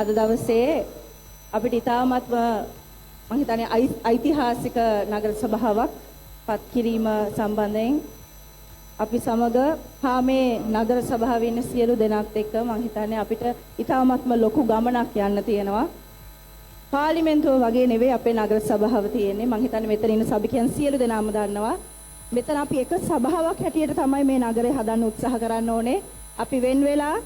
අද දවසේ අපිට ඉතාමත්ම මම හිතන්නේ ඓතිහාසික නගර සභාවක් පත් කිරීම සම්බන්ධයෙන් අපි සමග මේ නගර සභාවේ ඉන්න සියලු දෙනාත් එක්ක මම හිතන්නේ අපිට ඉතාමත්ම ලොකු ගමනක් යන්න තියෙනවා. පාර්ලිමේන්තුව වගේ නෙවෙයි අපේ නගර සභාව තියෙන්නේ. මම හිතන්නේ මෙතන ඉන්න සභිකයන් සියලු දෙනාම දන්නවා. මෙතන අපි එක සභාවක් හැටියට තමයි මේ නගරය හදන්න උත්සාහ කරන්න ඕනේ. අපි වෙන වෙලා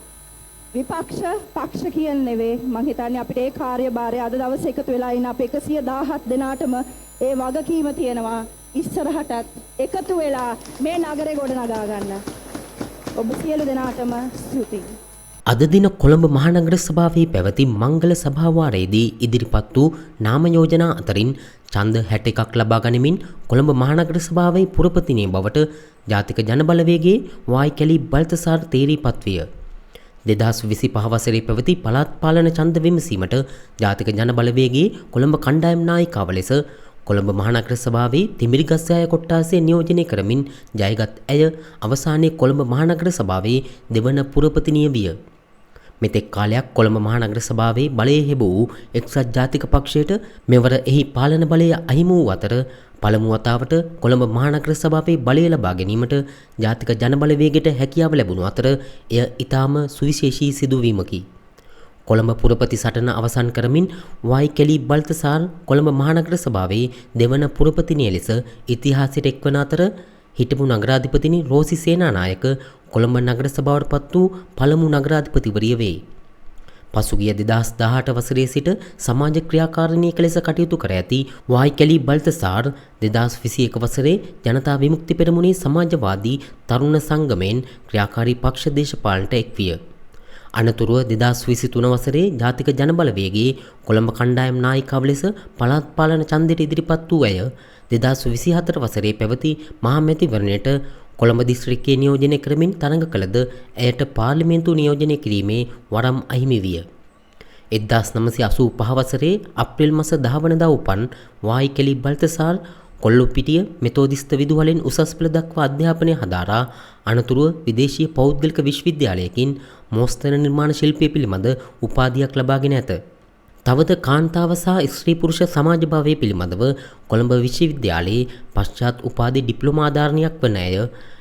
පක්ෂ කියන නෙවෙයි. මම හිතන්නේ අපිට ඒ කාර්යභාරය අද දවසේ එකතු වෙලා ඉන්න අපේ 117 දෙනාටම ඒ වගකීම තියෙනවා. ඉස්සරහටත් එකතු වෙලා මේ නගරේ ගොඩනගා ගන්න. ඔබ සියලු දෙනාටම ස්තුතියි. අද දින කොළඹ මහනගර සභාවේ පැවති මංගල සභාවාරයේදී ඉදිරිපත් වූ නාම යෝජනා අතරින් ඡන්ද 61ක් ලබා ගනිමින් කොළඹ මහනගර සභාවේ පුරපතිනිය බවට ජාතික ජනබලවේගයේ වායිකැලි බල්තසාර් තේරීපත් විය. 2025 වසරේ පැවති පළාත් පාලන ඡන්ද විමසීමට ජාතික ජනබලවේගයේ කොළඹ කණ්ඩායම් නායිකාව ලෙස කොළඹ මහනගර සභාවේ තිමිරිගස්සෑය කොට්ටාසය නියෝජනය කරමින් ජයගත් ඇය අවසානයේ කොළඹ මහනගර සභාවේ දෙවන පුරපතිනිය විය. මෙතෙක් කාලයක් කොළඹ මහනගර සභාවේ බලය හෙබ වූ එක්සත් ජාතික පක්ෂයට මෙවර එහි පාලන බලය අහිමි වූ අතර පළමු වතාවට කොළඹ මහනගර සභාවේ බලය ලබා ගැනීමට ජාතික ජනබලවේගයට හැකියාව ලැබුණු අතර එය ඊටාම සුවිශේෂී සිදුවීමකි. කොළඹ පුරපති සටන අවසන් කරමින් වායිකැලි බල්තසාර් කොළඹ මහනගර සභාවේ දෙවන පුරපතිනිය ලෙස ඉතිහාසයට එක්වන අතර හිටපු නගරාධිපතිනි රෝසි සේනානායක කොළඹ නගර සභාවට පත් වූ පළමු නගරාධිපතිවරිය වේ. පසුගිය 2018 වසරේ සිට සමාජ ක්‍රියාකාරිණියක ලෙස කටයුතු කර ඇති වායිකැලි බල්තසාර් 2021 වසරේ ජනතා විමුක්ති පෙරමුණේ සමාජවාදී තරුණ සංගමයෙන් ක්‍රියාකාරී පක්ෂ දේශපාලනට එක්විය. අනතුරුව 2023 වසරේ ජාතික ජනබලවේගයේ කොළඹ කණ්ඩායම් නායිකාව ලෙස පළාත් පාලන ඡන්දයට ඉදිරිපත් වූ ඇය 2024 වසරේ පැවති මහා මැතිවරණයට කොළඹ දිස්ත්‍රික්කයේ නියෝජනය කරමින් තරඟ කළද ඇයට පාර්ලිමේන්තු නියෝජනය කිරීමේ වරම් අහිමි විය. 1985 වසරේ අප්‍රේල් මාස 10 වනදා උපන් වායිකැලි බල්තසාර් කොල්ලුපිටිය මෙතෝදිස්ත විදුහලෙන් උසස් පෙළ දක්වා අධ්‍යාපනය හදාරා අනතුරුව විදේශීය පෞද්ගලික විශ්වවිද්‍යාලයකින් මෝස්තර නිර්මාණ ශිල්පය පිළිබඳ උපාධියක් ලබාගෙන ඇත. තවද කාන්තාව සහ ස්ත්‍රී පුරුෂ සමාජභාවය පිළිබඳව කොළඹ විශ්වවිද්‍යාලයේ පශ්චාත් උපාධි ඩිප්ලෝමා ආධාරණයක් වන ඇය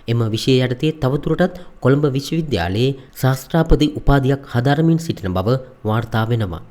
එම විෂය යටතේ තවදුරටත් කොළඹ විශ්වවිද්‍යාලයේ ශාස්ත්‍රාපති උපාධියක් හදාරමින් සිටින බව වාර්තා වෙනවා.